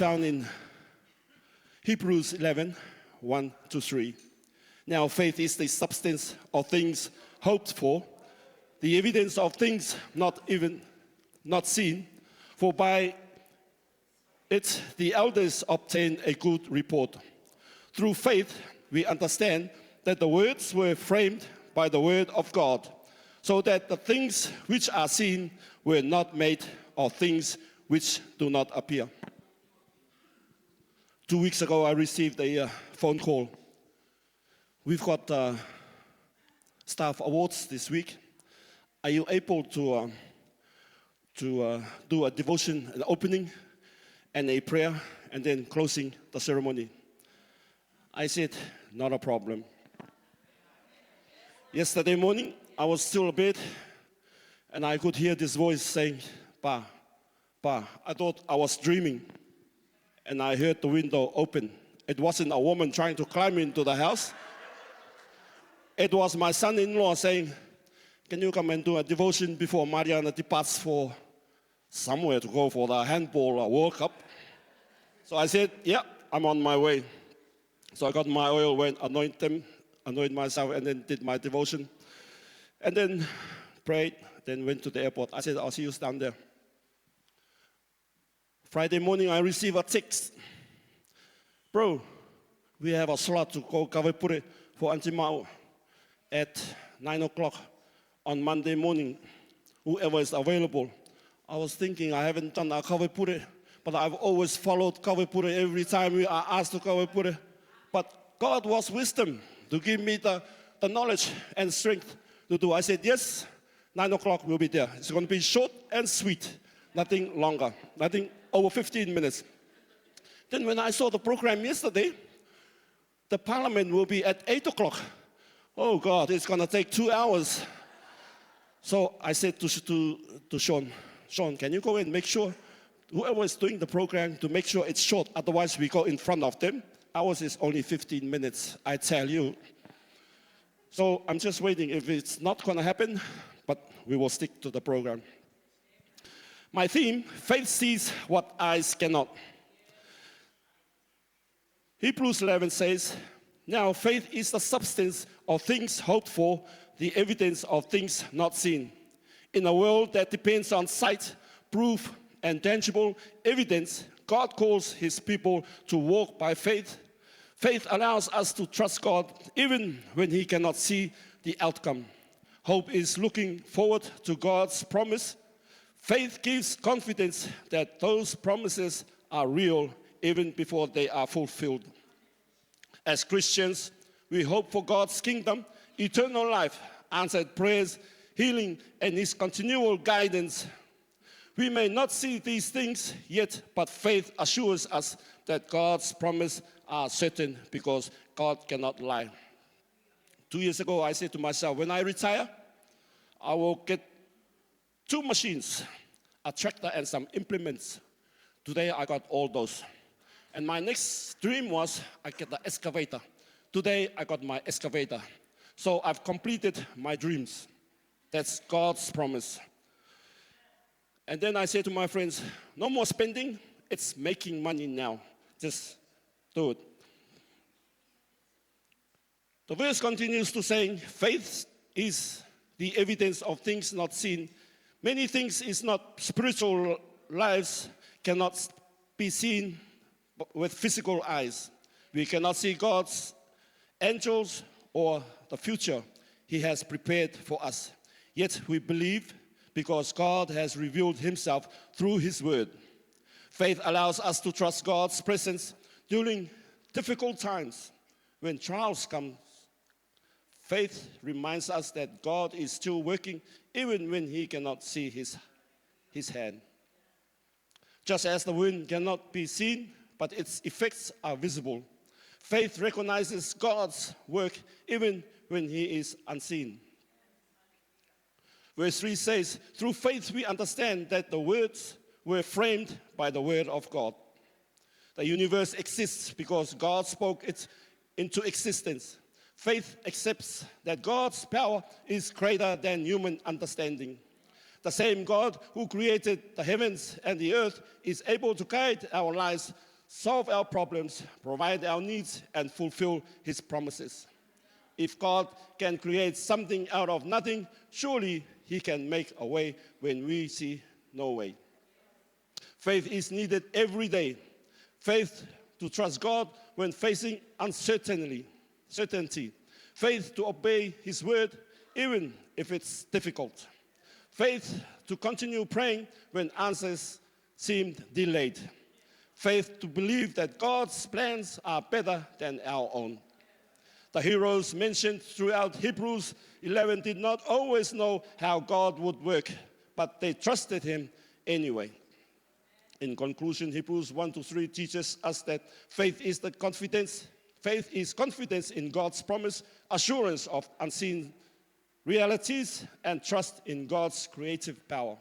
found in Hebrews 11, 1-3. Now faith is the substance of things hoped for, the evidence of things not seen. For by it the elders obtained a good report. Through faith we understand that the words were framed by the word of God, so that the things which are seen were not made of things which do not appear. 2 weeks ago, I received a phone call. We've got staff awards this week. Are you able to do a devotion, an opening, and a prayer, and then closing the ceremony? I said, not a problem. Yesterday morning, I was still a bit, and I could hear this voice saying, Pa, I thought I was dreaming. And I heard the window open. It wasn't a woman trying to climb into the house. It was my son-in-law saying, can you come and do a devotion before Mariana departs for somewhere to go for the handball World Cup? So I said, yeah, I'm on my way. So I got my oil, went anoint myself, and then did my devotion. And then prayed, then went to the airport. I said, I'll see you down there. Friday morning, I received a text. Bro, we have a slot to go Kawepure for Auntie Mao at 9 o'clock on Monday morning. Whoever is available. I was thinking I haven't done a Kawepure, but I've always followed Kawepure every time we are asked to Kawepure. But God was wisdom to give me the knowledge and strength to do. I said, yes, 9 o'clock we'll be there. It's going to be short and sweet. Nothing longer. Nothing over 15 minutes. Then when I saw the program yesterday, the parliament will be at 8 o'clock. Oh God, it's going to take 2 hours. So I said to Sean, can you go and make sure whoever is doing the program to make sure it's short, otherwise we go in front of them. Ours is only 15 minutes, I tell you. So I'm just waiting if it's not going to happen, but we will stick to the program. My theme, faith sees what eyes cannot. Hebrews 11 says, now faith is the substance of things hoped for, the evidence of things not seen. In a world that depends on sight, proof, and tangible evidence, God calls his people to walk by faith. Faith allows us to trust God even when he cannot see the outcome. Hope is looking forward to God's promise. Faith gives confidence that those promises are real even before they are fulfilled. As Christians, we hope for God's kingdom, eternal life, answered prayers, healing, and his continual guidance. We may not see these things yet, but faith assures us that God's promises are certain because God cannot lie. 2 years ago, I said to myself, when I retire, I will get 2 machines, a tractor and some implements. Today I got all those. And my next dream was I get the excavator. Today I got my excavator. So I've completed my dreams. That's God's promise. And then I say to my friends, no more spending, it's making money now. Just do it. The verse continues to say, faith is the evidence of things not seen. Many things is not spiritual lives cannot be seen with physical eyes. We cannot see God's angels or the future he has prepared for us. Yet we believe because God has revealed himself through his word. Faith allows us to trust God's presence during difficult times. When trials come, faith reminds us that God is still working even when he cannot see his hand. Just as the wind cannot be seen, but its effects are visible, faith recognizes God's work even when he is unseen. Verse 3 says, through faith we understand that the words were framed by the word of God. The universe exists because God spoke it into existence. Faith accepts that God's power is greater than human understanding. The same God who created the heavens and the earth is able to guide our lives solve our problems, provide our needs, and fulfill his promises. If God can create something out of nothing, surely he can make a way when we see no way. Faith is needed every day. Faith to trust God when facing uncertainty. Faith to obey his word even if it's difficult. Faith to continue praying when answers seem delayed. Faith to believe that God's plans are better than our own. The heroes mentioned throughout Hebrews 11 did not always know how God would work, but they trusted him anyway. In conclusion, Hebrews 1-3 teaches us that faith is confidence in God's promise, assurance of unseen realities, and trust in God's creative power.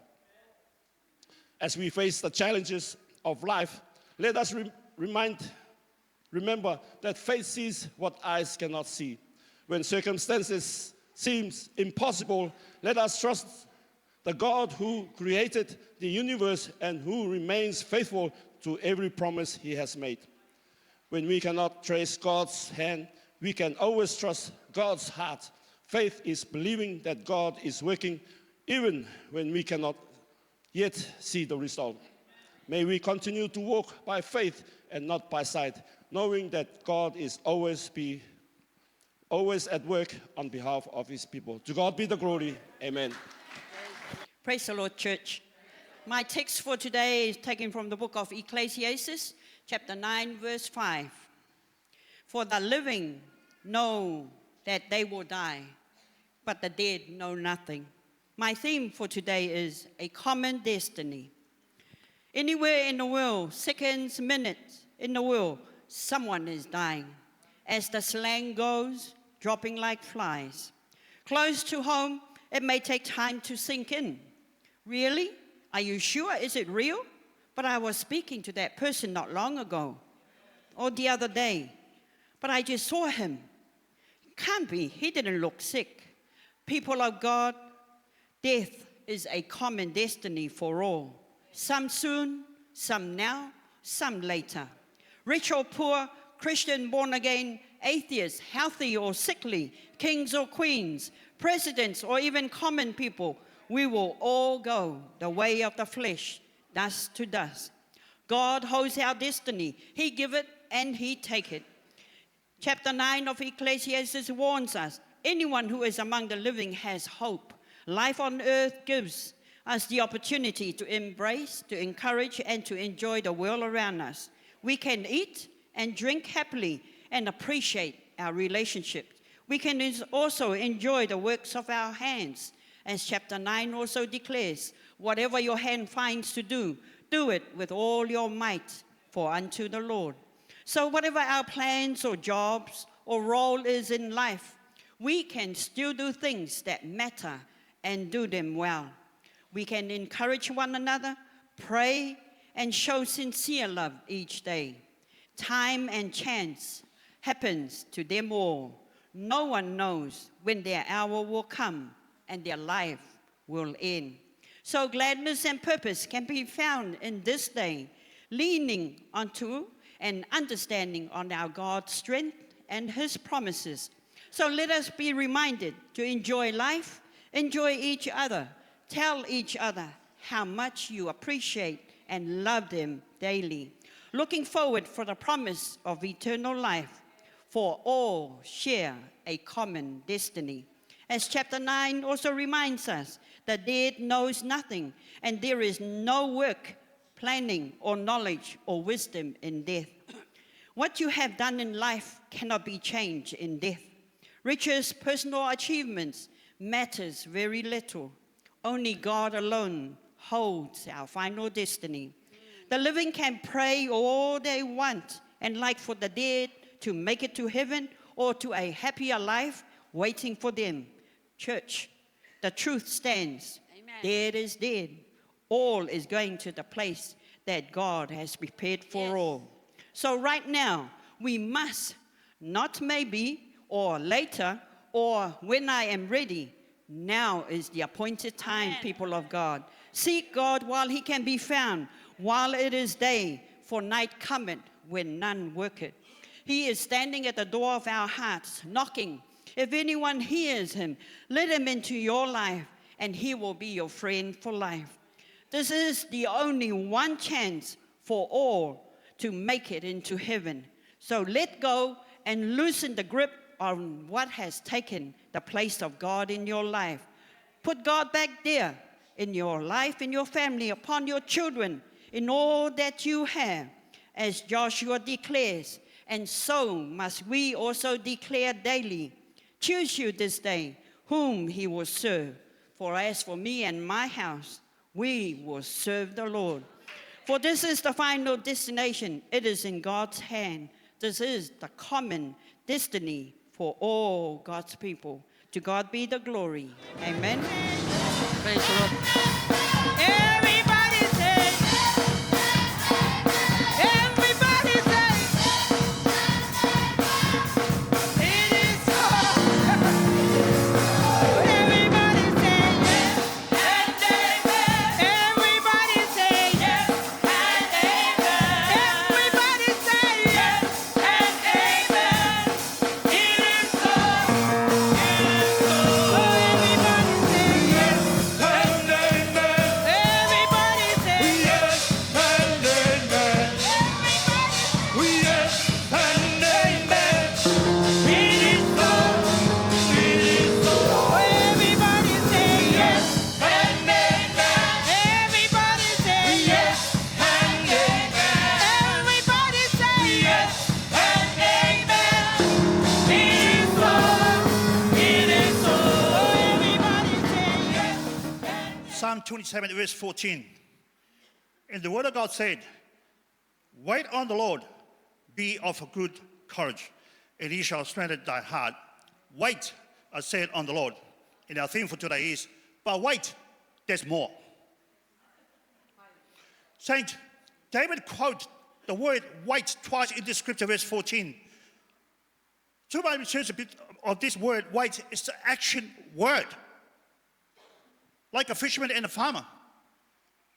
As we face the challenges of life, let us remember that faith sees what eyes cannot see. When circumstances seem impossible, let us trust the God who created the universe and who remains faithful to every promise he has made. When we cannot trace God's hand, we can always trust God's heart. Faith is believing that God is working even when we cannot yet see the result. May we continue to walk by faith and not by sight, knowing that God is always at work on behalf of his people. To God be the glory. Amen. Praise the Lord, church. My text for today is taken from the book of Ecclesiastes, chapter 9, verse 5. For the living know that they will die, but the dead know nothing. My theme for today is a common destiny. Anywhere in the world, seconds, minutes in the world, someone is dying. As the slang goes, dropping like flies. Close to home, it may take time to sink in. Really? Are you sure? Is it real? But I was speaking to that person not long ago, or the other day. But I just saw him. Can't be. He didn't look sick. People of God, death is a common destiny for all. Some soon, some now, some later. Rich or poor, Christian, born again, atheist, healthy or sickly, kings or queens, presidents or even common people, we will all go the way of the flesh, dust to dust. God holds our destiny. He give it and he take it. Chapter 9 of Ecclesiastes warns us, anyone who is among the living has hope. Life on earth gives us the opportunity to embrace, to encourage, and to enjoy the world around us. We can eat and drink happily and appreciate our relationships. We can also enjoy the works of our hands. As chapter 9 also declares, whatever your hand finds to do, do it with all your might, for unto the Lord. So whatever our plans or jobs or role is in life, we can still do things that matter and do them well. We can encourage one another, pray, and show sincere love each day. Time and chance happens to them all. No one knows when their hour will come and their life will end. So gladness and purpose can be found in this day, leaning onto and understanding on our God's strength and his promises. So let us be reminded to enjoy life, enjoy each other, tell each other how much you appreciate and love them daily. Looking forward for the promise of eternal life, for all share a common destiny. As chapter 9 also reminds us, the dead knows nothing, and there is no work, planning, or knowledge or wisdom in death. What you have done in life cannot be changed in death. Riches, personal achievements matters very little. Only God alone holds our final destiny. The living can pray all they want and like for the dead to make it to heaven or to a happier life waiting for them. Church, the truth stands. Amen. Dead is dead. All is going to the place that God has prepared for all. So right now, we must, not maybe or later or when I am ready, now is the appointed time, Amen. People of God. Seek God while he can be found, while it is day, for night cometh when none worketh. He is standing at the door of our hearts, knocking. If anyone hears him, let him into your life, and he will be your friend for life. This is the only one chance for all to make it into heaven. So let go and loosen the grip on what has taken the place of God in your life. Put God back there in your life, in your family, upon your children, in all that you have, as Joshua declares. And so must we also declare daily. Choose you this day whom he will serve. For as for me and my house, we will serve the Lord. For this is the final destination. It is in God's hand. This is the common destiny for all God's people. To God be the glory. Amen. Praise the Lord. Everybody say, everybody say, it is so. Everybody say yes and amen. Everybody say yes and amen. Everybody say yes and amen. It is so. It is so. Everybody say yes and amen. Everybody say yes and amen. Yes and amen. It is so. It is so. Everybody say yes and amen. Everybody say yes and amen. Everybody say yes and amen. It is so. It is so. Everybody say yes. Psalm 27, verse 14. And the word of God said, wait on the Lord, be of a good courage, and he shall strengthen thy heart. Wait, I said, on the Lord. And our theme for today is, but wait, there's more. Saint, David quotes the word wait twice in this scripture, verse 14. To my research a bit of this word, wait, is the action word. Like a fisherman and a farmer.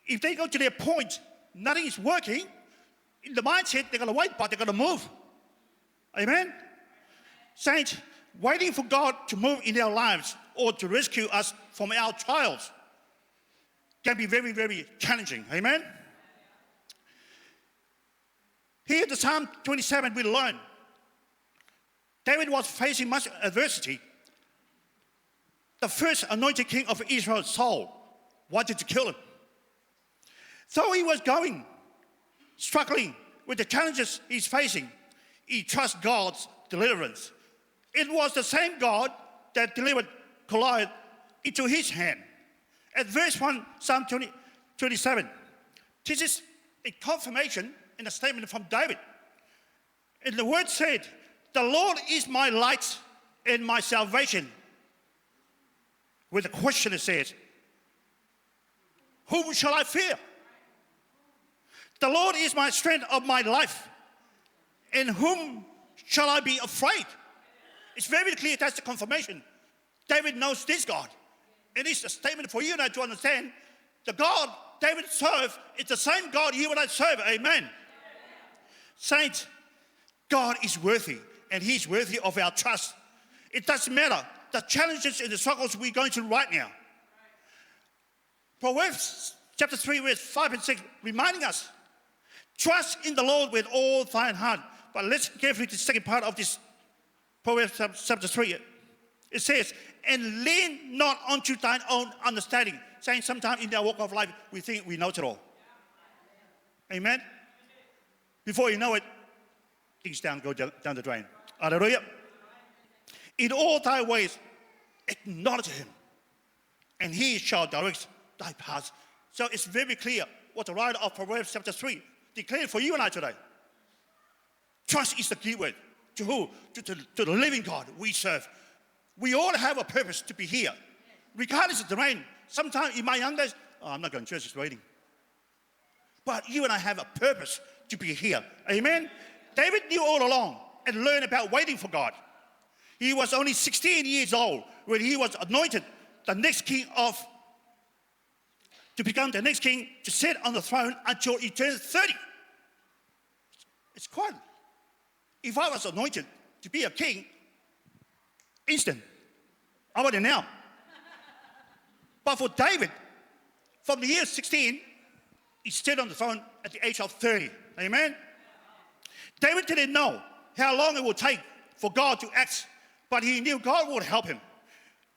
If they go to their point, nothing is working, in the mindset, they're going to wait, but they're going to move. Amen? Saints, waiting for God to move in our lives or to rescue us from our trials can be very, very challenging. Amen? Here in Psalm 27, we learn David was facing much adversity. The first anointed king of Israel, Saul, wanted to kill him. So he was struggling with the challenges he's facing. He trusts God's deliverance. It was the same God that delivered Goliath into his hand. At verse 1, Psalm 27, this is a confirmation and a statement from David. And the word said, the Lord is my light and my salvation. With a question it says, whom shall I fear? The Lord is my strength of my life. In whom shall I be afraid? It's very clear that's the confirmation. David knows this God. And it's a statement for you and I to understand the God David served is the same God you and I serve. Amen. Saints, God is worthy and he's worthy of our trust. It doesn't matter the challenges and the struggles we're going through right now. Proverbs chapter 3, verse 5 and 6, reminding us, trust in the Lord with all thine heart. But let's carefully the second part of this Proverbs chapter 3. It says, and lean not unto thine own understanding. Saying sometimes in our walk of life, we think we know it all. Amen? Before you know it, things go down the drain. Hallelujah. In all thy ways, acknowledge him, and he shall direct thy paths. So it's very clear what the writer of Proverbs chapter 3 declared for you and I today. Trust is the key word. To who? To the living God we serve. We all have a purpose to be here. Regardless of the rain. Sometimes in my young days, I'm not going to church, it's raining. But you and I have a purpose to be here. Amen? David knew all along and learned about waiting for God. He was only 16 years old when he was anointed the next king to become the next king to sit on the throne until he turned 30. It's quite. If I was anointed to be a king, instant. I want it now. But for David, from the year 16, he stayed on the throne at the age of 30. Amen? David didn't know how long it would take for God to act, but he knew God would help him.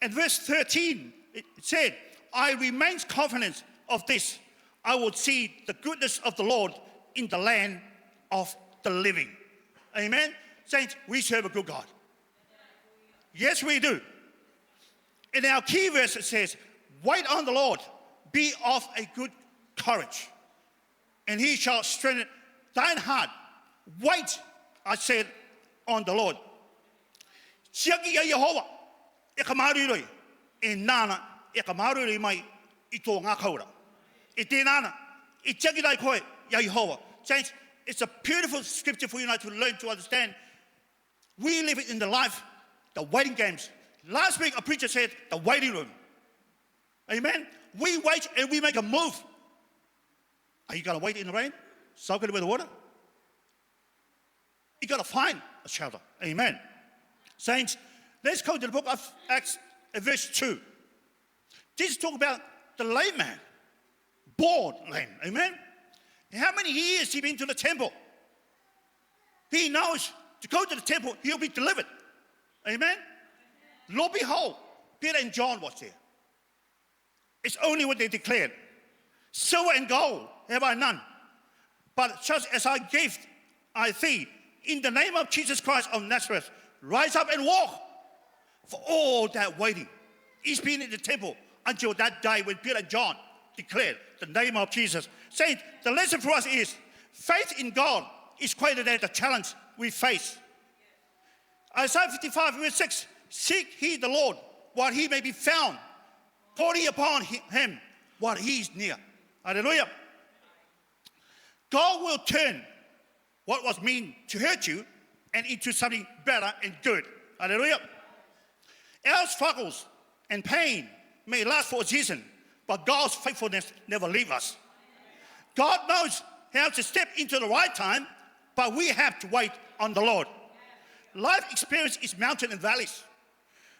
And verse 13, it said, I remain confident of this. I will see the goodness of the Lord in the land of the living. Amen? Saints, we serve a good God. Yes, we do. In our key verse, it says, wait on the Lord, be of a good courage, and he shall strengthen thine heart. Wait, I said, on the Lord. Siagi ya Yehova, ikamaruri, inana, ikamaruri mai ito nga kaura. Itinana, ichagi dai koi ya Yehova. Saints, it's a beautiful scripture for you now to learn to understand. We live in the life, the waiting games. Last week, a preacher said, the waiting room. Amen? We wait and we make a move. Are you going to wait in the rain? Soak it with the water? You got to find a shelter. Amen. Saints, let's go to the book of Acts, verse 2. Jesus talk about the lame man, born lame. Amen? How many years he been to the temple? He knows to go to the temple, he'll be delivered. Amen? Lo behold, Peter and John was there. It's only what they declared. Silver and gold have I none. But just as I gave, I thee, in the name of Jesus Christ of Nazareth, rise up and walk. For all that waiting, he's been in the temple until that day when Peter and John declared the name of Jesus. Saints, the lesson for us is faith in God is greater than the challenge we face. Isaiah 55, verse 6, seek ye the Lord while he may be found. Call ye upon him while he is near. Hallelujah. God will turn what was mean to hurt you and into something better and good. Hallelujah. Our struggles and pain may last for a season, but God's faithfulness never leaves us. God knows how to step into the right time, but we have to wait on the Lord. Life experience is mountains and valleys.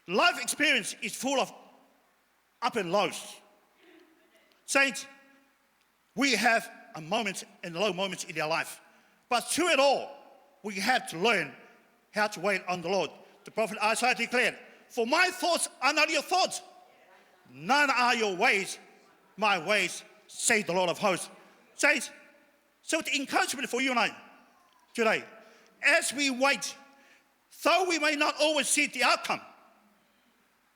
Life experience is full of up and lows. Saints, we have a moments and low moments in our life. But through it all, we have to learn how to wait on the Lord. The prophet Isaiah declared, for my thoughts are not your thoughts. None are your ways, my ways, say the Lord of hosts. Saints, so the encouragement for you and I today, as we wait, though we may not always see the outcome,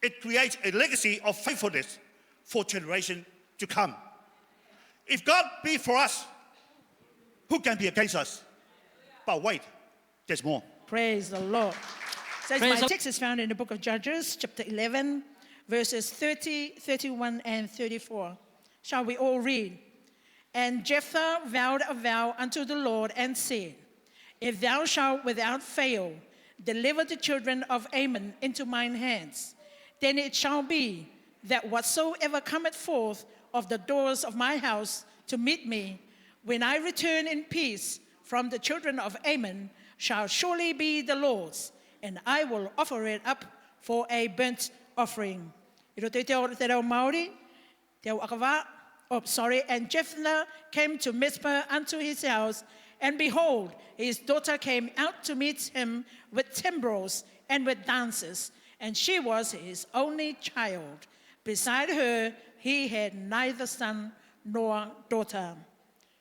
it creates a legacy of faithfulness for generations to come. If God be for us, who can be against us? But wait, there's more. Praise the Lord. So Praise my text is found in the book of Judges, chapter 11, verses 30, 31, and 34. Shall we all read? And Jephthah vowed a vow unto the Lord and said, if thou shalt without fail deliver the children of Ammon into mine hands, then it shall be that whatsoever cometh forth of the doors of my house to meet me, when I return in peace from the children of Ammon, shall surely be the Lord's, and I will offer it up for a burnt offering. And Jephthah came to Mizpah unto his house, and behold, his daughter came out to meet him with timbrels and with dances, and she was his only child. Beside her, he had neither son nor daughter.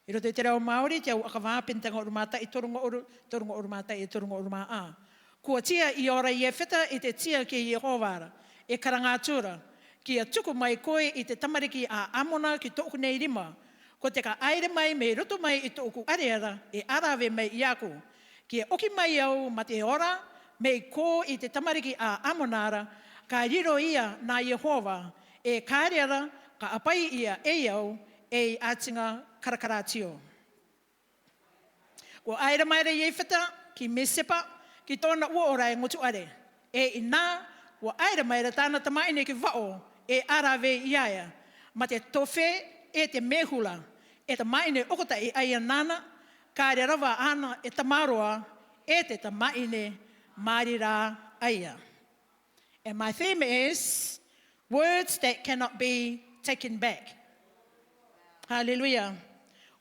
Iro te reo Māori, te au akawā pintanga urumata I turunga urumata I turunga urumaa. Kua tia I ora I e whita I te tia ki Yehovara, e karangatura, ki a tuku mai koe I te tamariki a amona ki tōku nei rima, ko te ka aere mai me roto mai I tōku areara, e arawe mai I aku, ki e oki mai au ma te ora, me ko I te tamariki a amonara, ka riro ia na Yehova, e kāreara ka apai ia e au, e atinga karakaratio. Ko aere mai re ye whita ki Mesepa ki tōna ua ora e ngotu are. E ina ko aere mai re tāna tamaine ki vao e arawe iaia. Ma te tofe e te mehula e te maine okota e aia nana ka re rawa ana e tamaroa e te tamaine marira aia. And my theme is words that cannot be taken back. Hallelujah.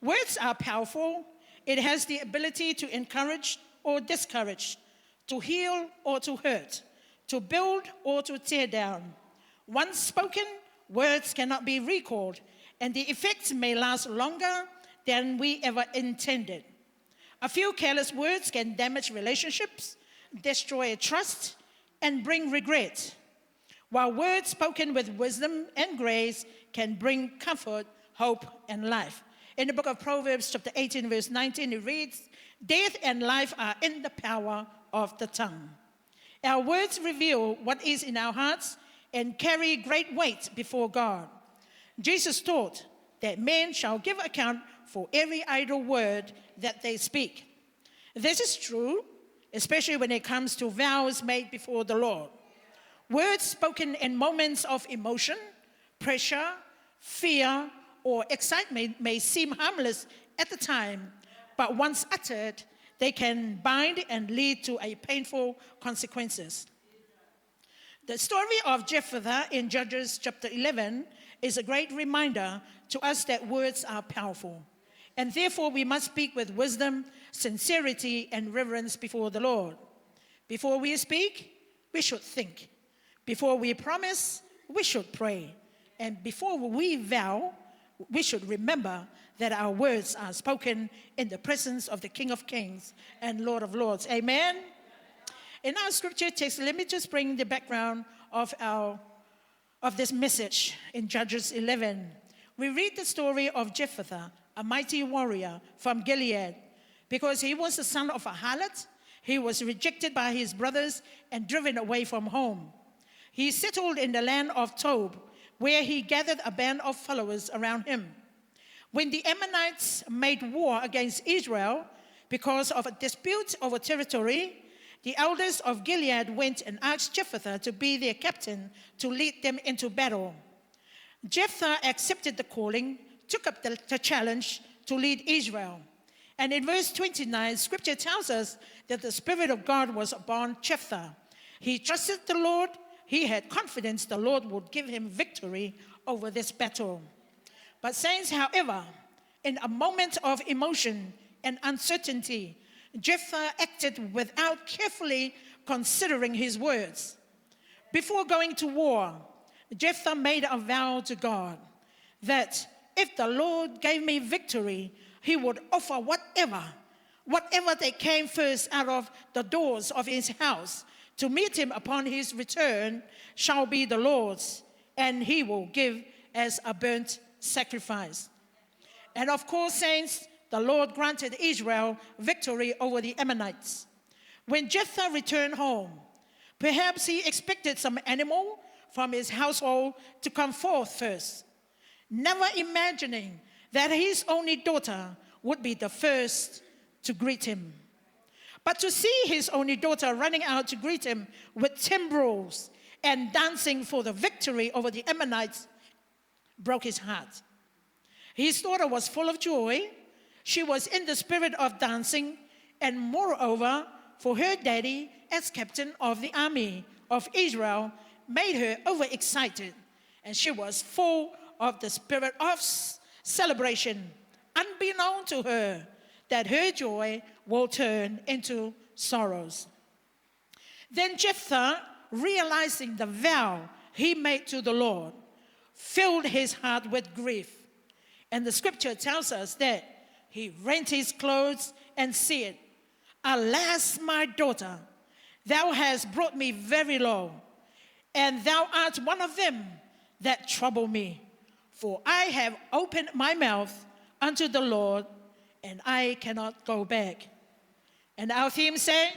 Words are powerful. It has the ability to encourage or discourage, to heal or to hurt, to build or to tear down. Once spoken, words cannot be recalled, and the effects may last longer than we ever intended. A few careless words can damage relationships, destroy trust, and bring regret, while words spoken with wisdom and grace can bring comfort, hope, and life. In the book of Proverbs, chapter 18, verse 19, it reads, "Death and life are in the power of the tongue." Our words reveal what is in our hearts and carry great weight before God. Jesus taught that men shall give account for every idle word that they speak. This is true, especially when it comes to vows made before the Lord. Words spoken in moments of emotion, pressure, fear, or excitement may seem harmless at the time, but once uttered, they can bind and lead to painful consequences. The story of Jephthah in Judges chapter 11 is a great reminder to us that words are powerful, and therefore we must speak with wisdom, sincerity, and reverence before the Lord. Before we speak, we should think. Before we promise, we should pray. And before we vow, we should remember that our words are spoken in the presence of the King of Kings and Lord of Lords. Amen? In our scripture text, let me just bring the background of this message in Judges 11. We read the story of Jephthah, a mighty warrior from Gilead. Because he was the son of a harlot, he was rejected by his brothers and driven away from home. He settled in the land of Tob, where he gathered a band of followers around him. When the Ammonites made war against Israel because of a dispute over territory, the elders of Gilead went and asked Jephthah to be their captain to lead them into battle. Jephthah accepted the calling, took up the challenge to lead Israel. And in verse 29, scripture tells us that the Spirit of God was upon Jephthah. He trusted the Lord. He had confidence the Lord would give him victory over this battle. But saints, however, in a moment of emotion and uncertainty, Jephthah acted without carefully considering his words. Before going to war, Jephthah made a vow to God that if the Lord gave me victory, he would offer whatever that came first out of the doors of his house to meet him upon his return shall be the Lord's, and he will give as a burnt sacrifice. And of course, saints, the Lord granted Israel victory over the Ammonites. When Jephthah returned home, perhaps he expected some animal from his household to come forth first, never imagining that his only daughter would be the first to greet him. But to see his only daughter running out to greet him with timbrels and dancing for the victory over the Ammonites broke his heart. His daughter was full of joy. She was in the spirit of dancing, and moreover, for her daddy, as captain of the army of Israel, made her overexcited, and she was full of the spirit of celebration, unbeknown to her that her joy will turn into sorrows. Then Jephthah, realizing the vow he made to the Lord, filled his heart with grief. And the scripture tells us that he rent his clothes and said, "Alas, my daughter, thou hast brought me very low, and thou art one of them that trouble me. For I have opened my mouth unto the Lord, and I cannot go back." And our theme say,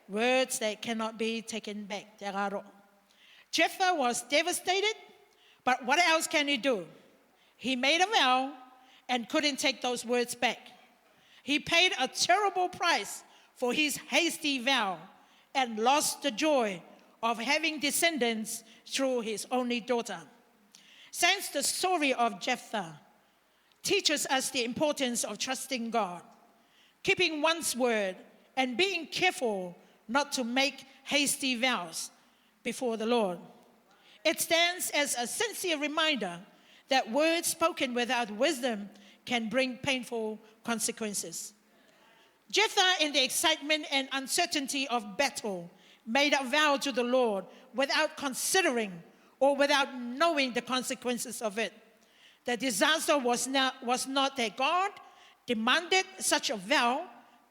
words that cannot be taken back. Jephthah was devastated, but what else can he do? He made a vow and couldn't take those words back. He paid a terrible price for his hasty vow and lost the joy of having descendants through his only daughter. Since the story of Jephthah teaches us the importance of trusting God, keeping one's word, and being careful not to make hasty vows before the Lord. It stands as a sincere reminder that words spoken without wisdom can bring painful consequences. Jephthah, in the excitement and uncertainty of battle, made a vow to the Lord without considering or without knowing the consequences of it. The disaster was not that God demanded such a vow,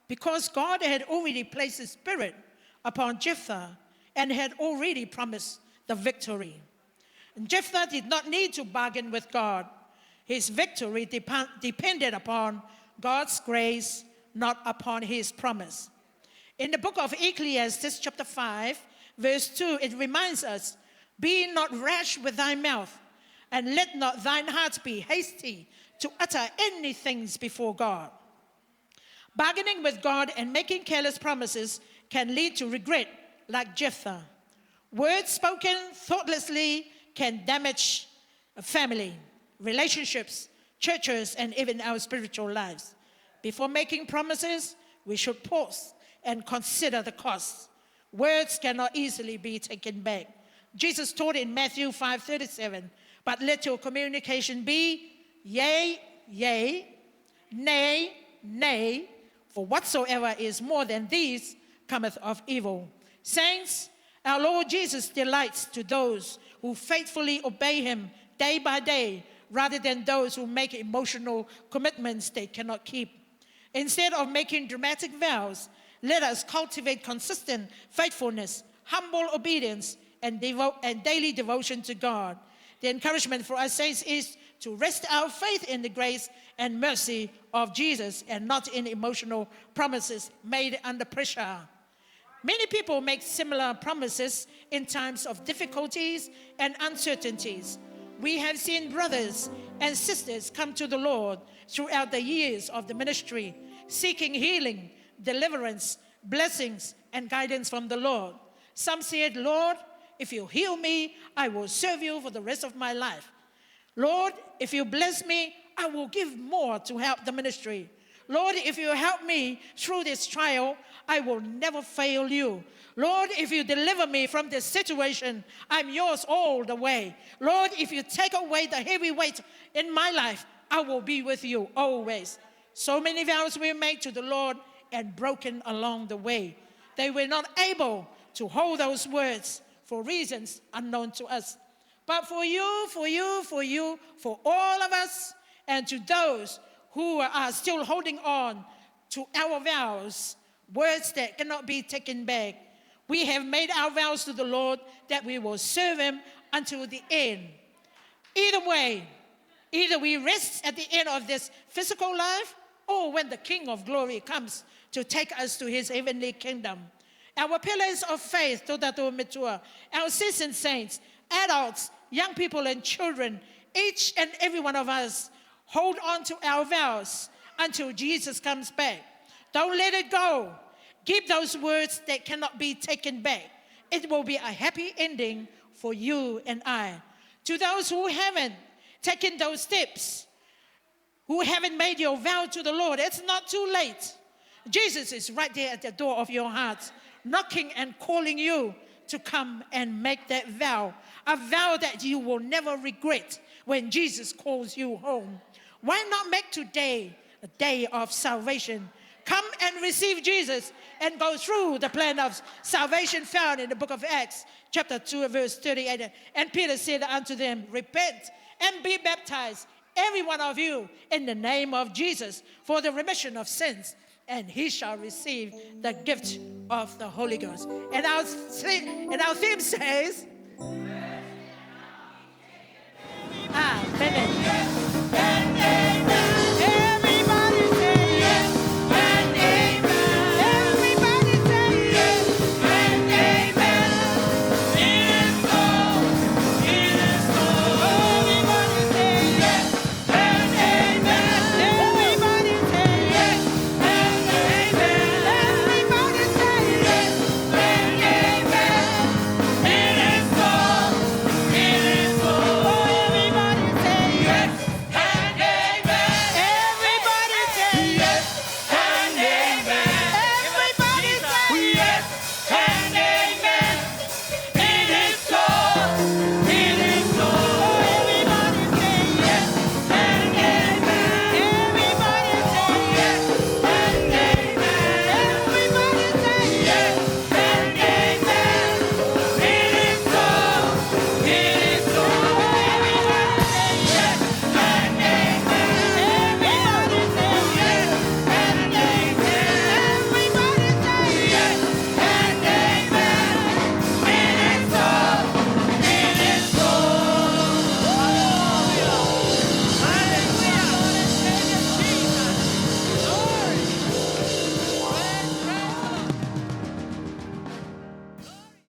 because God had already placed His Spirit upon Jephthah and had already promised the victory. And Jephthah did not need to bargain with God. His victory depended upon God's grace, not upon His promise. In the book of Ecclesiastes, chapter 5, verse 2, it reminds us, "Be not rash with thy mouth, and let not thine heart be hasty to utter any things before God." Bargaining with God and making careless promises can lead to regret, like Jephthah. Words spoken thoughtlessly can damage a family, relationships, churches, and even our spiritual lives. Before making promises, we should pause and consider the costs. Words cannot easily be taken back. Jesus taught in Matthew 5:37, "But let your communication be yea, yea, nay, nay, for whatsoever is more than these cometh of evil." Saints, our Lord Jesus delights to those who faithfully obey Him day by day, rather than those who make emotional commitments they cannot keep. Instead of making dramatic vows, let us cultivate consistent faithfulness, humble obedience, and daily devotion to God. The encouragement for us, saints, is to rest our faith in the grace and mercy of Jesus and not in emotional promises made under pressure. Many people make similar promises in times of difficulties and uncertainties. We have seen brothers and sisters come to the Lord throughout the years of the ministry, seeking healing, deliverance, blessings, and guidance from the Lord. Some said, "Lord, if you heal me, I will serve you for the rest of my life. Lord, if you bless me, I will give more to help the ministry. Lord, if you help me through this trial, I will never fail you. Lord, if you deliver me from this situation, I'm yours all the way. Lord, if you take away the heavy weight in my life, I will be with you always." So many vows were made to the Lord and broken along the way. They were not able to hold those words for reasons unknown to us. But for you, for all of us, and to those who are still holding on to our vows, words that cannot be taken back, we have made our vows to the Lord that we will serve Him until the end. Either way, either we rest at the end of this physical life, or when the King of Glory comes to take us to His heavenly kingdom. Our pillars of faith, Totato Metua, our seasoned saints, adults, young people, and children, each and every one of us, hold on to our vows until Jesus comes back. Don't let it go. Keep those words that cannot be taken back. It will be a happy ending for you and I. To those who haven't taken those steps, who haven't made your vow to the Lord, it's not too late. Jesus is right there at the door of your heart, knocking and calling you to come and make that vow, a vow that you will never regret when Jesus calls you home. Why not make today a day of salvation? Come and receive Jesus and go through the plan of salvation found in the book of Acts, chapter 2, verse 38. And Peter said unto them, "Repent and be baptized, every one of you, in the name of Jesus, for the remission of sins, and he shall receive the gift of the Holy Ghost." And our theme says,